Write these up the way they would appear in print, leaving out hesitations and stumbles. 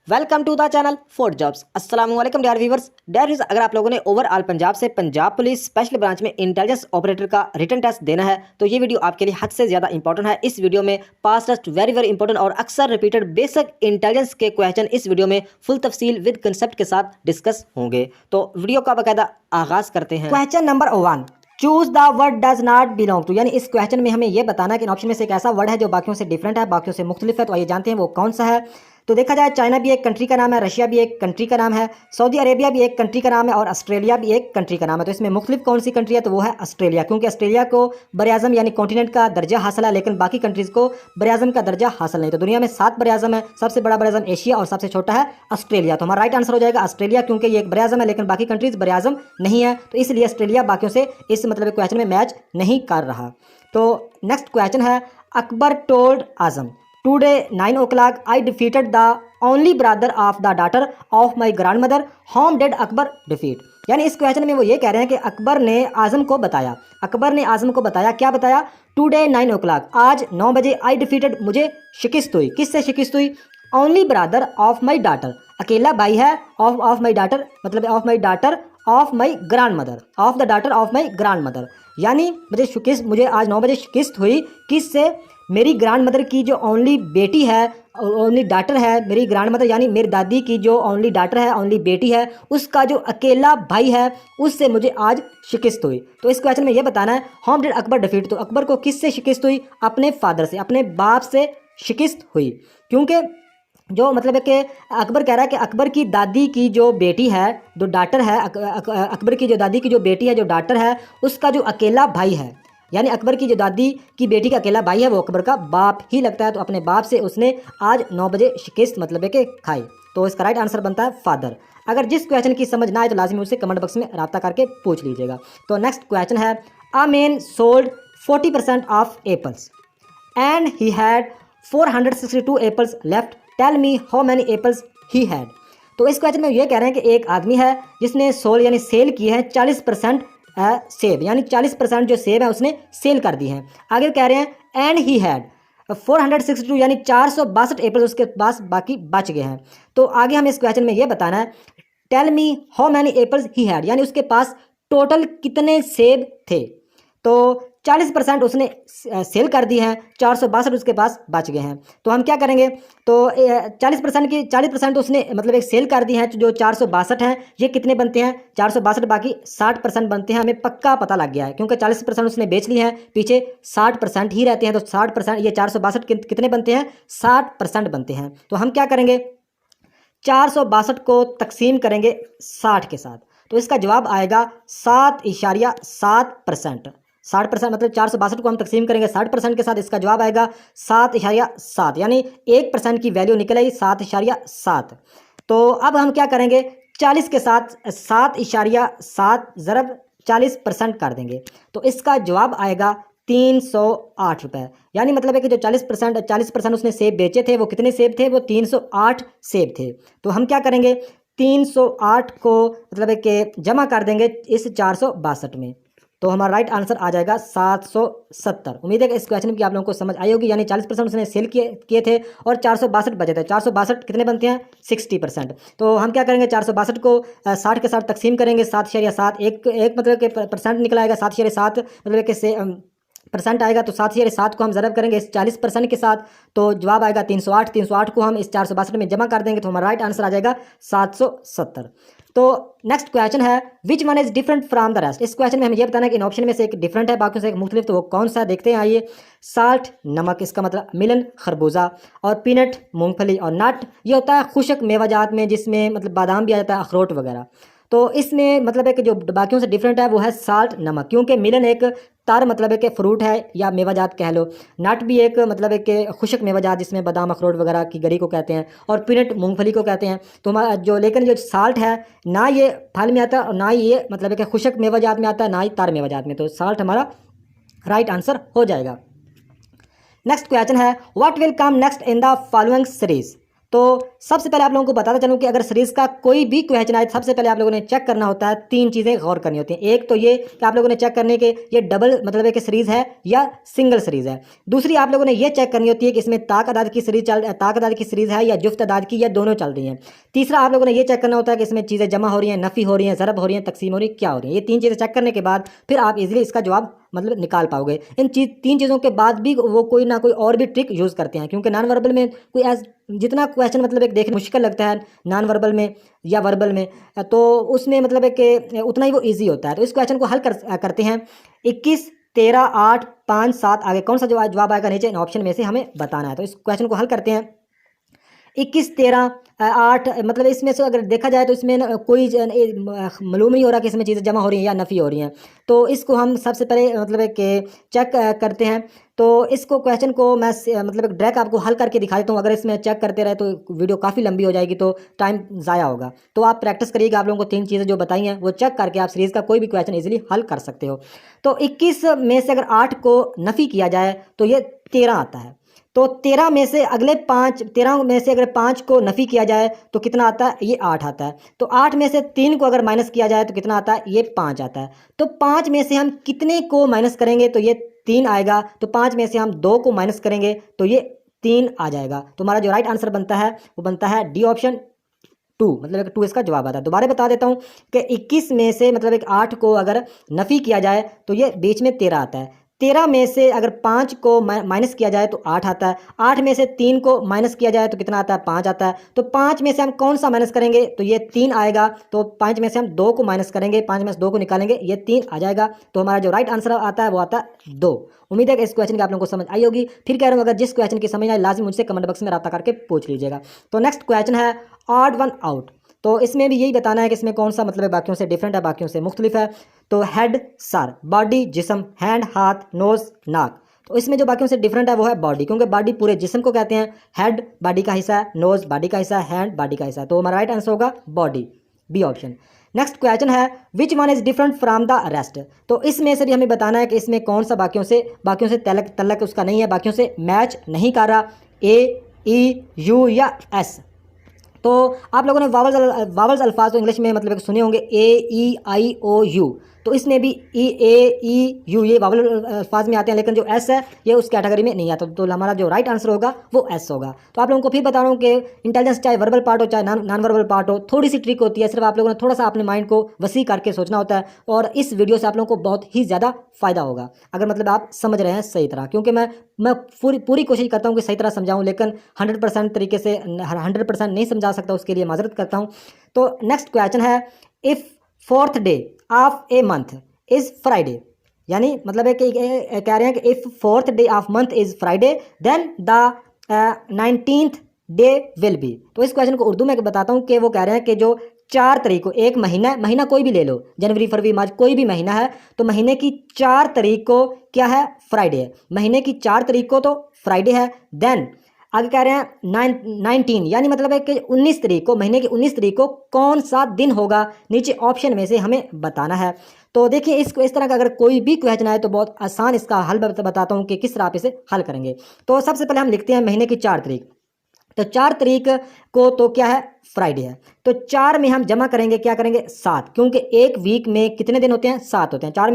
Welcome to the channel for jobs. अस्सलाम वालेकुम dear viewers. अगर आप लोगों ने ओवरऑल पंजाब से पंजाब पुलिस स्पेशल ब्रांच में इंटेलिजेंस ऑपरेटर का रिटन टेस्ट देना है तो ये वीडियो आपके लिए हद से ज़्यादा इंपॉर्टेंट है। इस वीडियो में पास टेस्ट वेरी इंपॉर्टेंट और अक्सर रिपीटेड बेसिक इंटेलिजेंस के क्वेश्चन इस वीडियो में फुल तफसील विद कंसेप्ट के साथ डिस्कस होंगे। तो वीडियो का बाकायदा आगाज करते हैं। Question number 1, choose the word does not belong to. यानी इस क्वेश्चन में हमें यह बताना है कि इन ऑप्शन में से एक ऐसा वर्ड है जो बाकियों से डिफरेंट है, बाकियों से मुख्तलिफ है। तो आइए जानते हैं वो कौन सा है। तो देखा जाए चाइना भी एक कंट्री का नाम है, रशिया भी एक कंट्री का नाम है, सऊदी अरेबिया भी एक कंट्री का नाम है और ऑस्ट्रेलिया भी एक कंट्री का नाम है। तो इसमें मुख्तलिफ कौन सी कंट्री है? तो वो है ऑस्ट्रेलिया, क्योंकि ऑस्ट्रेलिया को बरआज़म यानी कॉन्टिनेंट का दर्जा हासिल है, लेकिन बाकी कंट्रीज़ को बरआज़म का दर्जा हासिल नहीं। तो दुनिया में 7 बरआज़म है, सबसे बड़ा बरआज़म एशिया और सबसे छोटा है ऑस्ट्रेलिया। तो हमारा राइट आंसर हो जाएगा ऑस्ट्रेलिया, क्योंकि ये एक बरआज़म है लेकिन बाकी कंट्रीज़ बरआज़म नहीं है, तो इसलिए ऑस्ट्रेलिया बाकियों से इस मतलब क्वेश्चन में मैच नहीं कर रहा। तो नेक्स्ट क्वेश्चन है, Akbar told Azam today 9 o'clock I defeated the only brother of the daughter of my grandmother, whom did Akbar defeat। यानी इस क्वेश्चन में वो ये कह रहे हैं कि अकबर ने आजम को बताया, क्या बताया? टुडे 9 o'clock, आज 9 बजे, आई डिफीटेड, मुझे शिकस्त हुई। किससे शिकस्त हुई? Only brother of my daughter, अकेला भाई है, ऑफ माई डाटर मतलब of my daughter of my grand mother, of the daughter of my grand mother. यानी मुझे आज 9 बजे शिकस्त हुई। किससे? मेरी ग्रैंड मदर की जो ओनली बेटी है, ओनली डाटर है, मेरी ग्रैंड मदर यानी मेरी दादी की जो ओनली डाटर है, ओनली बेटी है, उसका जो अकेला भाई है, उससे मुझे आज शिकस्त हुई। तो इस क्वेश्चन में ये बताना है होम डिड अकबर डिफीट। तो अकबर को किससे शिकस्त हुई? अपने फादर से, अपने बाप से शिकस्त हुई। क्योंकि जो मतलब है कि अकबर कह रहा है कि अकबर की दादी की जो बेटी है, जो डाटर है, अकबर की जो दादी की जो बेटी है, जो डाटर है, उसका जो अकेला भाई है, यानी अकबर की जो दादी की बेटी का अकेला भाई है, वो अकबर का बाप ही लगता है। तो अपने बाप से उसने आज 9 बजे शिकस्त मतलब है कि खाई। तो इसका राइट आंसर बनता है फादर। अगर जिस क्वेश्चन की समझ ना आए तो लाजमी उससे कमेंट बॉक्स में रब्ता करके पूछ लीजिएगा। तो नेक्स्ट क्वेश्चन है, a man sold 40% of apples and he had 462 apples left, tell me how many apples he had. तो इस क्वेश्चन में ये कह रहे हैं कि एक आदमी है जिसने सोल यानी सेल की है 40% सेब, यानी 40% जो सेब है उसने सेल कर दी हैं। आगे कह रहे हैं एंड ही हैड 462 यानी 462 एप्पल्स उसके पास बाकी बच गए हैं। तो आगे हमें इस क्वेश्चन में ये बताना है, tell me how many apples he had, यानी उसके पास टोटल कितने सेब थे। तो 40% उसने सेल कर दी हैं, 462 उसके पास बच गए हैं। तो हम क्या करेंगे? तो 40% उसने मतलब एक सेल कर दी हैं, जो 462 हैं, ये कितने बनते हैं? 462 बाकी 60% बनते हैं। हमें पक्का पता लग गया है, क्योंकि 40% उसने बेच ली हैं, पीछे 60% ही रहते हैं। तो 60% ये 462 कितने बनते हैं? 60% बनते हैं। तो हम क्या करेंगे? 462 को तकसीम करेंगे 60 के साथ, तो इसका जवाब आएगा 7.7%। 60% मतलब 462 को हम तकसीम करेंगे 60% के साथ, इसका जवाब आएगा 7.7, यानी 1% की वैल्यू निकल आई 7.7। तो अब हम क्या करेंगे? 40 के साथ 7.7 ज़रब 40% कर देंगे, तो इसका जवाब आएगा 308 रुपये। यानी मतलब है कि जो 40% उसने सेब बेचे थे, वो कितने सेब थे? वो 308 सेब थे। तो हम क्या करेंगे? 308 को मतलब है कि जमा कर देंगे इस 462 में, तो हमारा राइट आंसर आ जाएगा 770। उम्मीद है कि इस क्वेश्चन की आप लोगों को समझ आई होगी। यानी 40% उसने सेल किए थे और 462 बचे थे। 462 कितने बनते हैं? 60%। तो हम क्या करेंगे? 462 को 60 के साथ तकसीम करेंगे 7.7, एक मतलब कि परसेंट निकल आएगा 7.7 मतलब कि से परसेंट आएगा। तो 7.7 को हम ज़रब करेंगे इस 40% के साथ, तो जवाब आएगा 308। 308 को हम इस 462 में जमा कर देंगे, तो हमारा राइट आंसर आ जाएगा 770। तो नेक्स्ट क्वेश्चन है, which one is different from the rest. इस क्वेश्चन में हमें यह बताना है कि इन ऑप्शन में से एक डिफरेंट है, बाकियों से एक मुख्तलिफ, तो वो कौन सा? देखते हैं आइए। साल्ट नमक, इसका मतलब मिलन खरबूजा, और पीनट मूंगफली, और नट ये होता है खुशक मेवाजात में, जिसमें मतलब बादाम भी आ जाता है, अखरोट वगैरह। तो इसमें मतलब है कि जो बाकियों से डिफरेंट है वो है साल्ट नमक, क्योंकि मिलन एक तार मतलब है कि फ्रूट है या मेवाजात कह लो, नट भी एक मतलब है कि खुशक मेवाजात जिसमें बादाम अखरोट वगैरह की गरी को कहते हैं, और पीनट मूंगफली को कहते हैं। तो हमारा जो लेकिन जो साल्ट है ना ये फल में आता है और ना ही ये मतलब है कि खुशक मेवाजात में आता है, ना ही तार मेवाजात में। तो साल्ट हमारा राइट आंसर हो जाएगा। नेक्स्ट क्वेश्चन है, what will come next in the following series. तो सबसे पहले आप लोगों को बताता चलूँ कि अगर सीरीज का कोई भी क्वेश्चन आए, सबसे पहले आप लोगों ने चेक करना होता है, 3 चीज़ें गौर करनी होती हैं। एक तो ये कि आप लोगों ने चेक करने के ये डबल मतलब है कि सीरीज है या सिंगल सीरीज है। दूसरी आप लोगों ने ये चेक करनी होती है कि इसमें ताक अदाद की सीरीज है या जुफ्त अदाद की, या दोनों चल रही हैं। तीसरा आप लोगों ने ये चेक करना होता है कि इसमें चीज़ें जमा हो रही हैं, नफ़ी हो रही हैं, ज़रब हो रही हैं, तकसीम हो रही है, क्या हो रही है। ये 3 चीज़ें चेक करने के बाद फिर आप इजीली इसका जवाब मतलब निकाल पाओगे। इन 3 चीज़ों के बाद भी वो कोई ना कोई और भी ट्रिक यूज़ करते हैं, क्योंकि नॉन वर्बल में कोई जितना क्वेश्चन मतलब एक देखने मुश्किल लगता है नॉन वर्बल में या वर्बल में, तो उसमें मतलब है कि उतना ही वो इजी होता है। तो इस क्वेश्चन को हल करते हैं। 21, 13, 8, 5, 7 आगे कौन सा जवाब आएगा नीचे इन ऑप्शन में से हमें बताना है। तो इस क्वेश्चन को हल करते हैं। 21, 13, 8 मतलब इसमें से अगर देखा जाए तो इसमें कोई मालूम नहीं हो रहा कि इसमें चीज़ें जमा हो रही हैं या नफ़ी हो रही हैं। तो इसको हम सबसे पहले मतलब है कि चेक करते हैं। तो इसको क्वेश्चन को मैं मतलब एक डायरेक्ट आपको हल करके दिखा देता हूँ। अगर इसमें चेक करते रहे तो वीडियो काफ़ी लंबी हो जाएगी, तो टाइम ज़ाया होगा। तो आप प्रैक्टिस करिएगा। आप लोगों को 3 चीज़ें जो बताई हैं वो चेक करके आप सीरीज़ का कोई भी क्वेश्चन ईजिली हल कर सकते हो। तो 21 में से अगर 8 को नफ़ी किया जाए तो ये 13 आता है। तो 13 में से अगले 5 को नफ़ी किया जाए तो कितना आता है, ये 8 आता है। तो 8 में से 3 को अगर माइनस किया जाए तो कितना आता है, ये 5 आता है। तो 5 में से हम कितने को माइनस करेंगे तो ये 3 आएगा। तो 5 में से हम 2 को माइनस करेंगे तो ये 3 आ जाएगा। तो हमारा जो राइट आंसर बनता है वो बनता है डी ऑप्शन 2, मतलब 2 इसका जवाब आता है। दोबारा बता देता हूँ कि 21 में से मतलब 8 को अगर नफ़ी किया जाए तो ये बीच में 13 आता है। 13 में से अगर 5 को माइनस किया जाए तो 8 आता है। 8 में से 3 को माइनस किया जाए तो कितना आता है, 5 आता है। तो 5 में से हम कौन सा माइनस करेंगे तो ये 3 आएगा। तो 5 में से हम 2 को माइनस करेंगे, 5 में से 2 को निकालेंगे, ये 3 आ जाएगा। तो हमारा जो राइट आंसर आता है वो आता है 2। उम्मीद है कि इस क्वेश्चन की आप लोगों को समझ आई होगी। फिर कह रहा हूँ अगर जिस क्वेश्चन की समझ आए लाजमी मुझसे कमेंट बॉक्स में रब्ता करके पूछ लीजिएगा। तो नेक्स्ट क्वेश्चन है ऑड वन आउट। तो इसमें भी यही बताना है कि इसमें कौन सा मतलब बाकियों से डिफरेंट है, बाकियों से मुख्तलिफ है। तो हेड सर, बॉडी जिस्म, हैंड हाथ, नोज नाक। तो इसमें जो बाकियों से डिफरेंट है वो है बॉडी, क्योंकि बॉडी पूरे जिस्म को कहते हैं। हेड बॉडी का हिस्सा है, नोज बॉडी का हिस्सा है, हैंड बॉडी का हिस्सा है। तो हमारा राइट आंसर होगा body, B option. Next question है which one is different from the rest. तो इसमें से भी हमें बताना है कि इसमें कौन सा बाकियों से तल्लक उसका नहीं है, बाकियों से मैच नहीं कर रहा। ए, ई, यू या एस। तो आप लोगों ने वावल्स अल्फाज तो इंग्लिश में मतलब सुने होंगे, ए, ई, आई, ओ, यू। तो इसमें भी ए, ई, यू ये वावल अल्फाज में आते हैं, लेकिन जो एस है ये उस कैटेगरी में नहीं आता। तो हमारा जो राइट आंसर होगा वो एस होगा। तो आप लोगों को फिर बता रहा हूँ कि इंटेलिजेंस चाहे वर्बल पार्ट हो चाहे नॉन वर्बल पार्ट हो, थोड़ी सी ट्रिक होती है। सिर्फ आप लोगों ने थोड़ा सा अपने माइंड को वसी करके सोचना होता है, और इस वीडियो से आप लोगों को बहुत ही ज़्यादा फ़ायदा होगा अगर मतलब आप समझ रहे हैं सही तरह। क्योंकि मैं पूरी कोशिश करता हूँ कि सही तरह समझाऊँ, लेकिन 100% तरीके से 100% नहीं समझा सकता, उसके लिए माजरत करता हूँ। तो नेक्स्ट क्वेश्चन है if 4th day of a month is Friday. यानी मतलब है कि कह रहे हैं कि if 4th day of month is Friday then the 19th day will be. तो इस क्वेश्चन को उर्दू में बताता हूँ कि वो कह रहे हैं कि जो 4 तारीख को, एक महीना कोई भी ले लो, जनवरी फरवरी मार्च कोई भी महीना है, तो महीने की 4 तारीख को क्या है, फ्राइडे है। महीने की 4 तारीख को तो फ्राइडे है। देन आगे कह रहे हैं 19 यानी मतलब है कि 19 तारीख को, महीने की 19 तारीख को कौन सा दिन होगा, नीचे ऑप्शन में से हमें बताना है। तो देखिए इसको इस तरह का अगर कोई भी क्वेश्चन आए तो बहुत आसान इसका हल बताता हूँ कि किस तरह आप इसे हल करेंगे। तो सबसे पहले हम लिखते हैं महीने की 4 तारीख। तो 4 तारीख को तो क्या है, फ्राइडे है। तो 4 में हम जमा करेंगे, क्या करेंगे, 7, क्योंकि एक वीक में कितने दिन होते हैं, 7 होते हैं। 4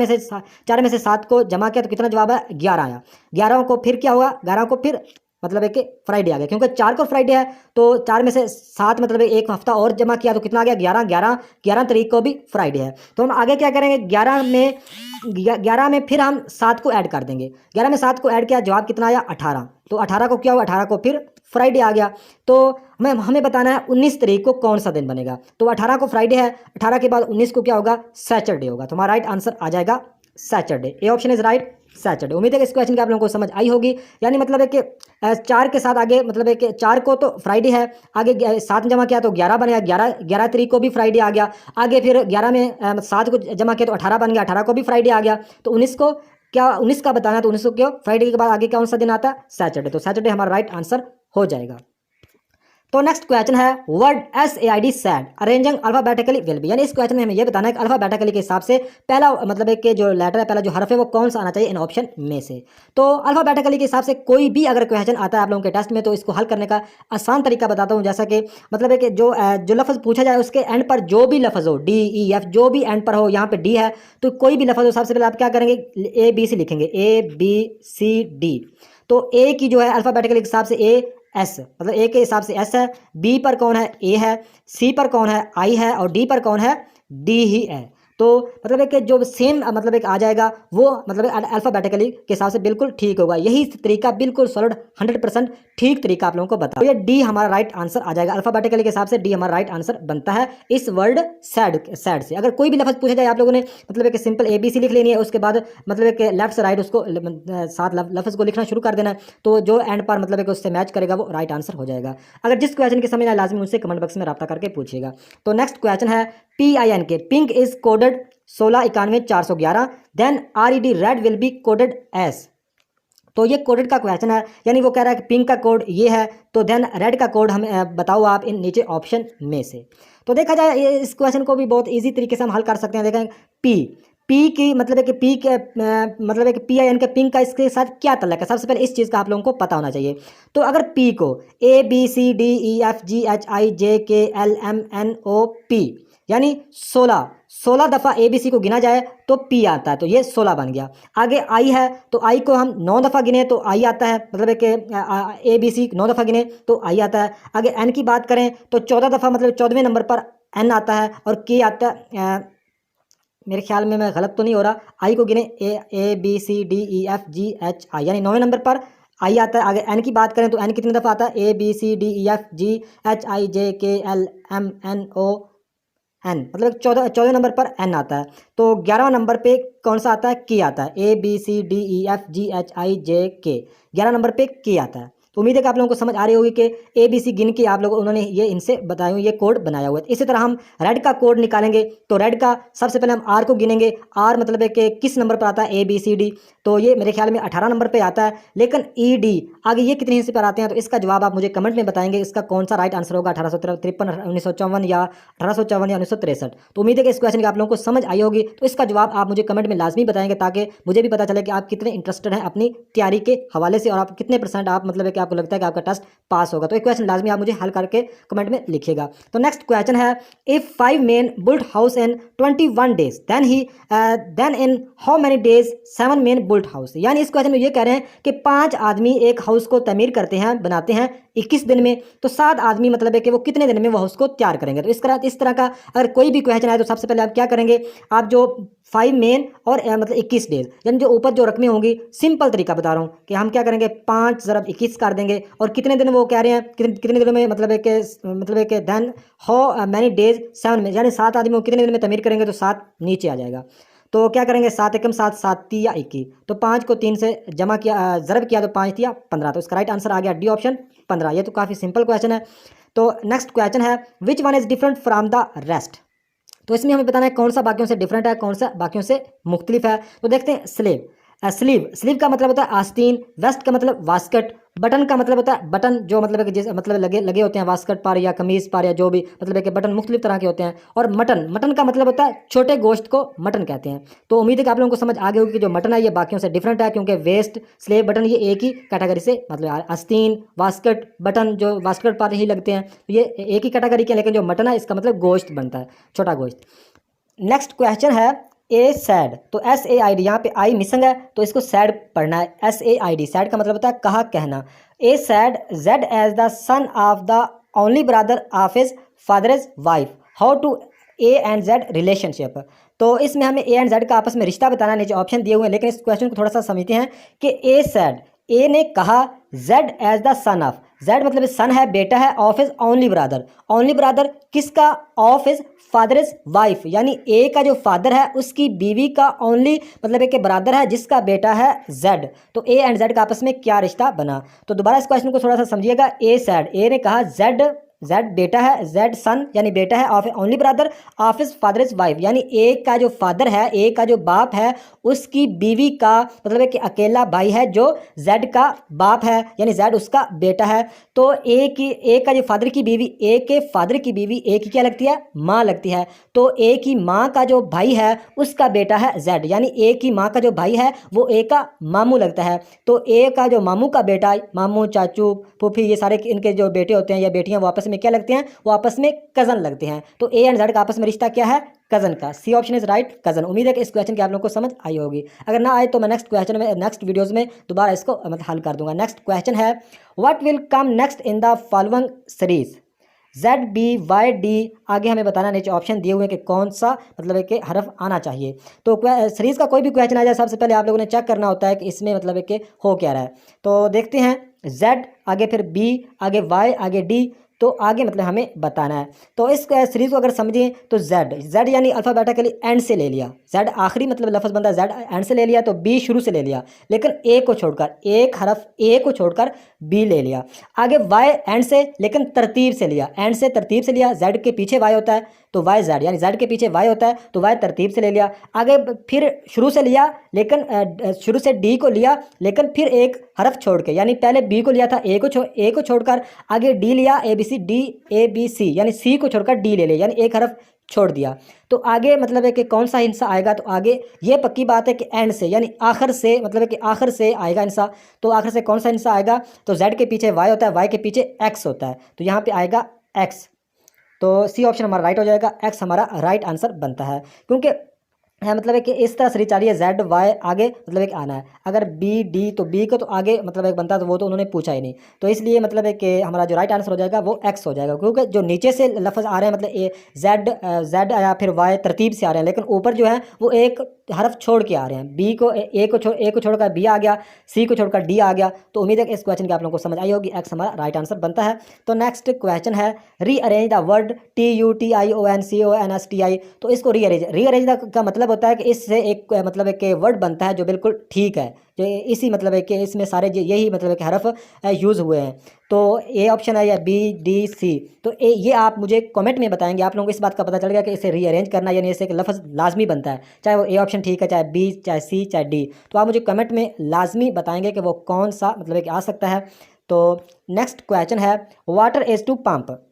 में से 7 को जमा किया तो कितना जवाब है, 11 आया। 11 को फिर क्या हुआ, 11 को फिर मतलब है कि फ्राइडे आ गया, क्योंकि 4 को फ्राइडे है। तो 4 में से 7 मतलब एक हफ्ता और जमा किया तो कितना आ गया, 11 तारीख को भी फ्राइडे है। तो हम आगे क्या करेंगे, 11 में फिर हम 7 को ऐड कर देंगे। 11 में 7 को ऐड किया, जवाब कितना आया, 18। तो 18 को क्या हुआ, 18 को फिर फ्राइडे आ गया। तो हमें बताना है 19 तारीख को कौन सा दिन बनेगा। तो 18 को फ्राइडे है, 18 के बाद 19 को क्या होगा, सैटरडे होगा। तो हमारा राइट आंसर आ जाएगा Saturday, A option is right, Saturday. उम्मीद है कि इस क्वेश्चन की आप लोगों को समझ आई होगी। यानी मतलब है कि 4 के साथ आगे मतलब है कि 4 को तो फ्राइडे है, आगे 7 जमा किया तो 11 बन गया, 11 तारीख को भी फ्राइडे आ गया। आगे फिर 11 में 7 को जमा किया तो 18 बन गया, 18 को भी फ्राइडे आ गया। तो 19 को क्या, 19 का बताना, तो 19 को क्यों, फ्राइडे के बाद आगे कौन सा दिन आता है, सैटरडे। तो सैटरडे हमारा राइट आंसर हो जाएगा। तो नेक्स्ट क्वेश्चन है word SAID sad arranging alphabetically will be, यानी इस क्वेश्चन में हमें यह बताना है कि अल्फाबेटिकली के हिसाब से पहला मतलब है कि जो लेटर है, पहला जो हर्फ है वो कौन सा आना चाहिए इन ऑप्शन में से। तो अल्फाबेटिकली के हिसाब से कोई भी अगर क्वेश्चन आता है आप लोगों के टेस्ट में तो इसको हल करने का आसान तरीका बताता हूँ। जैसा कि मतलब है कि जो लफ्ज़ पूछा जाए उसके एंड पर जो भी लफ्ज़ हो DEF जो भी एंड पर हो, यहाँ पे D है तो कोई भी लफ्ज़ हो सबसे पहले आप क्या करेंगे ABC लिखेंगे ABCD। तो A की जो है अल्फाबेटिकली के हिसाब से S मतलब A के हिसाब से S है, B पर कौन है A है, C पर कौन है I है और D पर कौन है D ही है। तो मतलब है कि जो सेम मतलब एक आ जाएगा वो मतलब अल्फाबेटिकली के हिसाब से बिल्कुल ठीक होगा। यही तरीका बिल्कुल सॉलिड 100% ठीक तरीका आप लोगों को बता। तो ये डी हमारा राइट आंसर आ जाएगा। अल्फाबेटिकली के हिसाब से डी हमारा राइट आंसर बनता है इस वर्ड सैड से। अगर कोई भी लफ्ज़ पूछा जाए आप लोगों ने मतलब एक सिंपल ABC लिख लेनी है, उसके बाद मतलब एक लेफ्ट से राइट उसको साथ लफ्ज़ को लिखना शुरू कर देना है, तो जो एंड पर मतलब एक उससे मैच करेगा वो राइट आंसर हो जाएगा। अगर जिस क्वेश्चन की समझ ना लाजमी उनसे कमेंट बॉक्स में रब्ता करके पूछिएगा। तो नेक्स्ट क्वेश्चन है PINK pink is coded 1691 then RED red will be coded as. तो ये कोडेड का क्वेश्चन है, यानी वो कह रहा है कि पिंक का कोड ये है तो देन रेड का कोड हमें बताओ आप इन नीचे ऑप्शन में से। तो देखा जाए इस क्वेश्चन को भी बहुत इजी तरीके से हम हल कर सकते हैं। देखें पी की मतलब है कि पी के मतलब है कि PIN के पिंक का इसके साथ क्या तल्लक है, सबसे पहले इस चीज़ का आप लोगों को पता होना चाहिए। तो अगर पी को ABCDEFGHIJKLMNOP यानी 16 दफ़ा ABC को गिना जाए तो P आता है, तो ये 16 बन गया। आगे I है तो I को हम 9 दफ़ा गिने तो I आता है, मतलब है कि ABC 9 दफ़ा गिने तो I आता है। आगे N की बात करें तो 14 दफ़ा मतलब 14वें नंबर पर N आता है और K आता है। मेरे ख्याल में मैं गलत तो नहीं हो रहा, I को गिने ABCDEFGHI यानी 9वें नंबर पर I आता है। आगे N की बात करें तो N कितनी दफ़ा आता है ABCDEFGHIJKLMNON मतलब 14 नंबर पर N आता है। तो 11वां नंबर पे कौन सा आता है K आता है ABCDEFGHIJK 11 नंबर पे K आता है। तो उम्मीद है कि आप लोगों को समझ आ रही होगी कि ABC गिन के आप लोग उन्होंने ये इनसे बताए हुए ये कोड बनाया हुआ है। इसी तरह हम रेड का कोड निकालेंगे तो रेड का सबसे पहले हम R को गिनेंगे। R मतलब है कि किस नंबर पर आता है ABCD, तो ये मेरे ख्याल में 18 नंबर पे आता है। लेकिन ED आगे ये कितने हिस्से पर आते हैं, तो इसका जवाब आप मुझे कमेंट में बताएंगे इसका कौन सा राइट आंसर होगा 1853 1954 या 1854 या 1963। तो उम्मीद है कि इस क्वेश्चन की आप लोगों को समझ आई होगी। तो इसका जवाब आप मुझे कमेंट में लाजमी बताएंगे ताकि मुझे भी पता चले कि आप कितने इंटरेस्टेड हैं अपनी तैयारी के हवाले से और आप कितने % आप मतलब है कि आपको लगता है कि आपका टेस्ट पास होगा। तो एक क्वेश्चन लाजमी आप मुझे हल करके कमेंट में लिखिएगा। तो नेक्स्ट क्वेश्चन है if 5 men built house in 21 days then in how many days 7 men built house, यानी इस क्वेश्चन में ये कह रहे हैं कि 5 आदमी एक हाउस को तमीर करते हैं बनाते हैं 21 दिन में, तो 7 आदमी मतलब है कि वो कितने दिन में वो हाउस को तैयार करेंगे। तो इस तरह का अगर कोई भी क्वेश्चन आए तो सबसे पहले आप क्या करेंगे, आप जो 5 मेन और मतलब 21 डेज यानी जो ऊपर जो रकमें होंगी सिंपल तरीका बता रहा हूँ कि हम क्या करेंगे 5 ज़रब 21 कर देंगे और कितने दिन वो कह रहे हैं कितने दिनों में मतलब है कि देन हाउ मैनी डेज 7 में यानी 7 आदमी को कितने दिन में तमीर करेंगे तो 7 नीचे आ जाएगा। तो क्या करेंगे 7 एकम 7 7 तिया 21, तो 5 को 3 से जमा किया ज़रब किया तो 5 तिया 15, तो इसका राइट आंसर आ गया डी ऑप्शन 15। ये तो काफ़ी सिंपल क्वेश्चन है। तो नेक्स्ट क्वेश्चन है which one is different from the rest, तो इसमें हमें बताना है कौन सा बाकियों से डिफरेंट है कौन सा बाकियों से मुख्तलिफ है। तो देखते हैं स्लीव का मतलब होता है आस्तीन, वेस्ट का मतलब वास्कट, बटन का मतलब होता है बटन जो मतलब है कि जैसे मतलब लगे होते हैं वास्कट पर या कमीज़ पर या जो भी मतलब है कि बटन मुख्तलिफ तरह के होते हैं। और मटन का मतलब होता है छोटे गोश्त को मटन कहते हैं। तो उम्मीद है कि आप लोगों को समझ आ गई होगी कि जो मटन है ये बाकियों से डिफरेंट है क्योंकि वेस्ट स्लेव बटन ये एक ही कैटेगरी से मतलब आस्तीन वास्कट बटन जो वास्कट पर ही लगते हैं ये एक ही कैटेगरी के, लेकिन जो मटन है इसका मतलब गोश्त बनता है छोटा गोश्त। नेक्स्ट क्वेश्चन है ए सैड, तो SAID यहाँ पे आई मिसिंग है तो इसको सैड पढ़ना है। SAID सैड का मतलब होता है कहा कहना। A said Z as the son of the only brother of his father's wife how to A and Z relationship, तो इसमें हमें A एंड Z का आपस में रिश्ता बताना है। नीचे ऑप्शन दिए हुए हैं लेकिन इस क्वेश्चन को थोड़ा सा समझते हैं कि ए सैड ए ने कहा Z as the son of, Z मतलब सन है बेटा है, ऑफ इज ओनली ब्रदर किसका, of is father is wife यानी ए का जो फादर है उसकी बीवी का ओनली मतलब एक ब्रदर है जिसका बेटा है Z। तो A एंड Z का आपस में क्या रिश्ता बना। तो दोबारा इस क्वेश्चन को थोड़ा सा समझिएगा। ए सैड ए ने कहा Z जेड बेटा है, जेड सन यानी बेटा है of only brother of his father's wife, यानी एक का जो फादर है, एक का जो बाप है, उसकी बीवी का मतलब है कि अकेला भाई है जो जेड का बाप है, यानी जेड उसका बेटा है। तो एक का जो फादर की बीवी, एक के फादर की बीवी एक की क्या लगती है, माँ लगती है। तो एक की माँ का जो भाई है उसका बेटा है जेड, यानी एक की माँ का जो भाई है वो एक का मामू लगता है। तो एक का जो मामू का बेटा, मामू चाचू फूफी ये सारे इनके जो बेटे होते हैं या बेटियां वो आपस में क्या लगते हैं, वो आपस में कज़न लगते हैं। तो ए एंड जेड का आपस में रिश्ता क्या है, कज़न का। C option is right, cousin. उम्मीद है कि इस क्वेश्चन की आप लोगों को समझ आई होगी। अगर ना आए तो मैं नेक्स्ट क्वेश्चन में, नेक्स्ट वीडियोज़ में दोबारा इसको मतलब हल कर दूंगा। नेक्स्ट क्वेश्चन है, what will come next in the following series, Z B Y D. आगे हमें बताना, नीचे ऑप्शन दिए हुए हैं कि कौन सा मतलब है कि हरफ आना चाहिए। तो सीरीज़ का कोई भी क्वेश्चन आ जाए सबसे पहले आप लोगों ने चेक करना होता है कि इसमें मतलब है कि हो क्या रहा है। तो देखते हैं, जेड आगे, फिर बी आगे, वाई आगे, डी, तो आगे मतलब हमें बताना है। तो इस सीरीज़ को अगर समझें तो जेड, जेड यानी अल्फ़ाबेटिकली एंड से ले लिया, जेड आखिरी मतलब लफ्ज़ बनता है, जेड एंड से ले लिया, तो बी शुरू से ले लिया, लेकिन ए को छोड़कर, एक हरफ ए को छोड़कर बी ले लिया। आगे वाई एंड से, लेकिन तरतीब से लिया, एंड से तरतीब से लिया, जेड के पीछे वाई होता है तो वाई जेड, यानी जेड के पीछे वाई होता है तो वाई तरतीब से ले लिया। आगे फिर शुरू से लिया, लेकिन शुरू से डी को लिया, लेकिन फिर एक हरफ छोड़ के, यानी पहले बी को लिया था, ए को छोड़कर, आगे डी लिया, A B C, D A B C, यानी सी को छोड़कर डी ले लिया, यानी एक हरफ छोड़ दिया। तो आगे मतलब है कि कौन सा हिस्सा आएगा, तो आगे ये पक्की बात है कि एंड से, यानी आखिर से, मतलब है कि आखिर से आएगा हिस्सा। तो आखिर से कौन सा हिस्सा आएगा, तो जेड के पीछे वाई होता है, वाई के पीछे एक्स होता है, तो यहाँ पे आएगा एक्स। तो सी ऑप्शन हमारा राइट हो जाएगा, एक्स हमारा राइट आंसर बनता है। क्योंकि है मतलब है कि इस तरह से चालिए जेड वाई आगे मतलब एक आना है। अगर बी डी, तो बी को तो आगे मतलब एक बनता है, तो वो तो उन्होंने पूछा ही नहीं, तो इसलिए मतलब है कि हमारा जो राइट आंसर हो जाएगा वो एक्स हो जाएगा। क्योंकि जो नीचे से लफ्ज़ आ रहे हैं मतलब ए जेड, जेड या फिर वाई तरतीब से आ रहे हैं, लेकिन ऊपर जो है वो एक हरफ छोड़ के आ रहे हैं। बी को ए को छोड़कर बी आ गया, सी को छोड़कर डी आ गया। तो उम्मीद है कि इस क्वेश्चन की आप लोगों को समझ आई होगी, एक्स हमारा राइट आंसर बनता है। तो नेक्स्ट क्वेश्चन है, रीअरेंज द वर्ड TUTIONCONSTI। तो इसको रीअरेंज का मतलब होता है कि इससे एक मतलब एक वर्ड बनता है जो बिल्कुल ठीक है, जो इसी मतलब है कि इसमें सारे यही मतलब है कि हरफ यूज़ हुए हैं। तो ए ऑप्शन है या बी डी सी, तो ये आप मुझे कमेंट में बताएंगे। आप लोगों को इस बात का पता चल गया कि इसे रीअरेंज करना यानी इसे एक लफ्ज़ लाजमी बनता है, चाहे वो ए ऑप्शन ठीक है, चाहे बी, चाहे सी, चाहे डी। तो आप मुझे कमेंट में लाजमी बताएंगे कि वो कौन सा मतलब कि आ सकता है। तो नेक्स्ट क्वेश्चन है, water is to pump.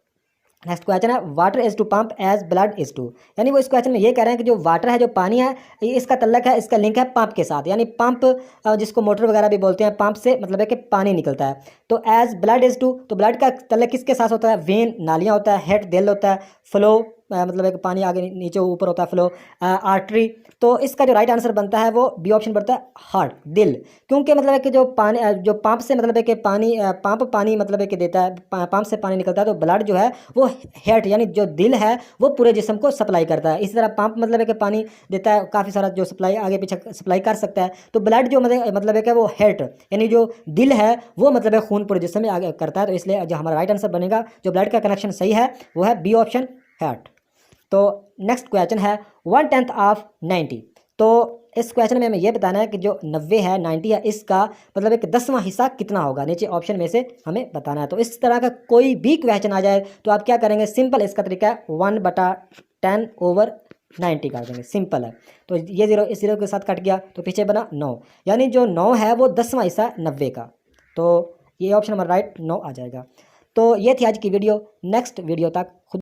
Next question है, water is to pump as blood is to. यानी वो इस क्वेश्चन में ये कह रहे हैं कि जो वाटर है, जो पानी है, ये इसका तल्लक है, इसका लिंक है पंप के साथ, यानी पंप जिसको मोटर वगैरह भी बोलते हैं, पंप से मतलब है कि पानी निकलता है। तो एज ब्लड इज टू, तो ब्लड का तल्लक किसके साथ होता है, वेन नालियाँ होता है, हेड दिल होता है, फ्लो मतलब है कि पानी आगे नीचे ऊपर होता है, फ्लो आर्टरी। तो इसका जो राइट आंसर बनता है वो बी ऑप्शन बनता है, हार्ट, दिल। क्योंकि मतलब है कि जो पानी जो पंप से मतलब है कि पानी पंप पानी मतलब है कि देता है, पंप से पानी निकलता है, तो ब्लड जो है वो हेड यानी जो दिल है वो पूरे जिस्म को सप्लाई करता है। इसी तरह पंप मतलब है कि पानी देता है, काफ़ी सारा जो सप्लाई आगे पीछे सप्लाई कर सकता है। तो ब्लड जो मतलब है कि वो हेड यानी जो दिल है वो मतलब है खून पूरे जिस्म में आगे करता है। तो इसलिए जो हमारा राइट आंसर बनेगा, जो ब्लड का कनेक्शन सही है वो है बी ऑप्शन, हार्ट। तो नेक्स्ट क्वेश्चन है, 1/10 ऑफ 90। तो इस क्वेश्चन में हमें यह बताना है कि जो 90 है, 90 है, इसका मतलब एक 10वां हिस्सा कितना होगा, नीचे ऑप्शन में से हमें बताना है। तो इस तरह का कोई भी क्वेश्चन आ जाए तो आप क्या करेंगे, सिंपल इसका तरीका है 1/10/90 कर देंगे, सिंपल है। तो ये जीरो इस जीरो के साथ कट गया तो पीछे बना 9, यानी जो 9 है वो 10वां हिस्सा 90 का। तो ये ऑप्शन हमारा राइट 9 आ जाएगा। तो ये थी आज की वीडियो, नेक्स्ट वीडियो तक खुद